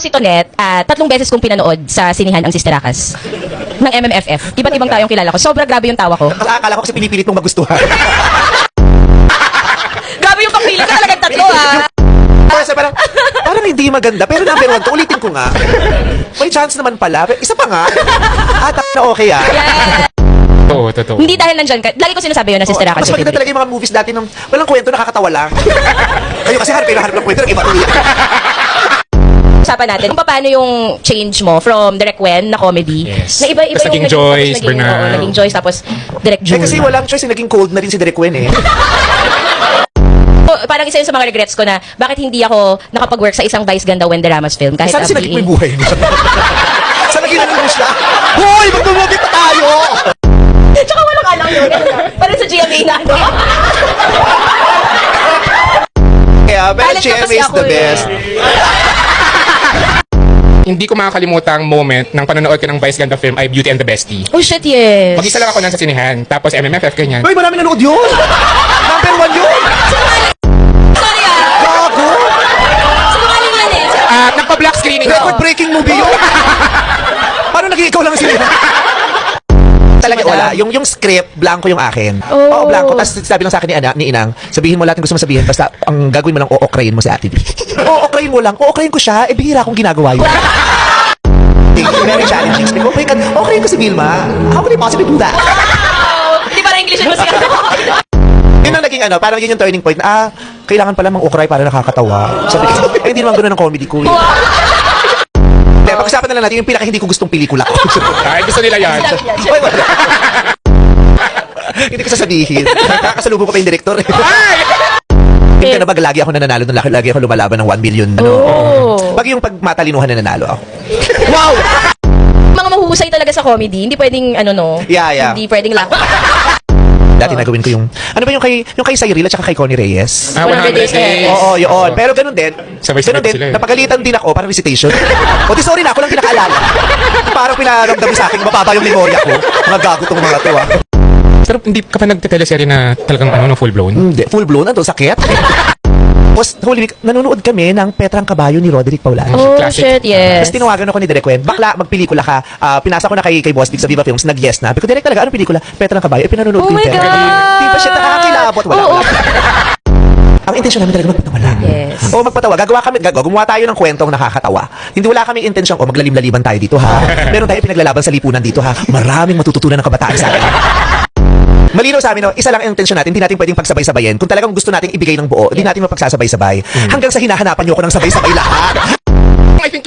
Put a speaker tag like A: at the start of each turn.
A: Si Tonet, 3 beses kong pinanood sa sinihan ang Sister Akas ng MMFF. Iba't ibang tayong kilala ko. Sobra grabe yung tawa ko.
B: Akala ko kasi pinipilit mong magustuhan.
A: Grabe yung pagpili ko talagang 3
B: Kasi parang hindi maganda. Pero number 1, ulitin ko nga. May chance naman pala. Isa pa nga. Na okay
A: Yeah.
C: Oo, totoo.
A: Hindi dahil nandyan ka. Lagi ko sinasabi yun na Sister Akas.
B: Mas maganda talaga yung mga movies dati nung walang kwento, nakakatawa lang. Kayo kasi harap ng kwento, nag-iba tuloy.
A: Usapan natin kung paano yung change mo from Direct Wen na comedy.
C: Yes.
A: Na iba-iba
C: Tapos
A: yung
C: naging Joyce,
A: tapos
C: Bernal.
A: oo, naging Joyce, tapos Direct June.
B: Kasi walang choice, naging cold na rin si Derek Wen eh.
A: Parang isa yun sa mga regrets ko na bakit hindi ako nakapag-work sa isang Vice Ganda Wenderama's film. Kahit
B: Sana sinagip mo
A: being-
B: yung buhay mo. Sana ginanong mo siya. Hoy, magmumugit pa tayo!
A: Tsaka walang alam yun. Parang sa GMA na.
B: Kaya, pero
A: Talent ko
B: GMA
A: kasi
B: is
A: ako
B: the best.
C: Hindi ko makakalimutang moment ng panonood ko ng Vice Ganda film ay Beauty and the Bestie.
A: Oh shit, yes.
C: Mag-isa lang ako nan sa sinihan, tapos MMFF, ganyan.
B: Hoy, marami nanood yun! Number 1 yun!
A: Sorry
B: Gago!
A: Sinungaling yan eh.
C: Nagpa-black screening ako.
B: Record-breaking movie yun! Paano naging ikaw lang sila? Talaga wala. Yung script, blanco yung akin.
A: Oh.
B: Oo, blanco. Tapos sabi lang sa akin ni Inang, sabihin mo lahat ng gusto mo sabihin, basta ang gagawin mo lang, o-okrayin mo si Ate B. O-okrayin mo lang. O-okrayin ko siya, eh bihira akong ginagawa yun. Very challenging. Sabi ko, okrayin ko si Vilma. How can I possibly do that?
A: Hindi parang English mo siya.
B: Yun ang naging parang yun yung turning point na, kailangan pala mang-ukray para nakakatawa. Sabi ko, hindi naman gano'n ang comedy ko. Hindi, pag-usapan na lang natin yung pinaka hindi ko gustong pelikula ko.
C: Ay, gusto nila yan.
B: Oy, wala. Hindi ko sasabihin. Kakasalubong ko pa yung director. Hindi ka na ba lagi ako nananalo nung lagi ako lumalaban ng 1 million Pag yung pagmatalinuhan na nanalo ako. Wow!
A: Mga mahusay talaga sa comedy. Hindi pwedeng
B: Yeah.
A: Hindi pwedeng lang.
B: Dati nagawin ko yung ano ba yung kay Cyril at saka kay Connie Reyes.
A: 100 days ahead.
B: Oo, yun. Pero ganun din.
C: Sabay-sabay
B: Ganun din.
C: sila eh.
B: Napagalitan din ako, parang recitation. O di sorry na, ako lang pinakaalala. Parang pinaramdam sa akin, mababa yung memorya ko. Mga gago tong mga to.
C: Pero hindi ka pa nagte-teleserye na talagang full-blown?
B: Hindi, full blown. Ando, sakit. Tapos, holy week, nanonood kami ng Petrang Kabayo ni Roderick Paulano.
A: Oh
C: Classic.
A: shit, yes.
B: Tapos tinawagan ako ni Direk Wen, bakla, magpelikula ka. Pinasa ko na kay Boss Big sa Viva Films, nag-yes na. Pero Direk talaga, anong pelikula? Petrang Kabayo. Eh, pinanonood
A: Oh
B: ko
A: my
B: yung Petrang.
A: God!
B: Di ba siya nakakilabot? Wala.
A: Oo.
B: Ang intensyon namin talaga magpatawa lang.
A: Yes.
B: O magpatawa. Gumawa tayo ng kwentong nakakatawa. Hindi wala kaming intensyong, maglalim-laliban tayo dito ha. Meron tayo pinaglalaban sa lipunan dito ha. Maraming matututunan ng kabataan sa akin. Malinaw sa amin, isa lang ang intensyon natin, hindi natin pwedeng pagsabay-sabayin. Kung talagang gusto nating ibigay ng buo, hindi natin mapagsasabay-sabay. Hanggang sa hinahanapan niyo ako ng sabay-sabay lahat.
C: I think yung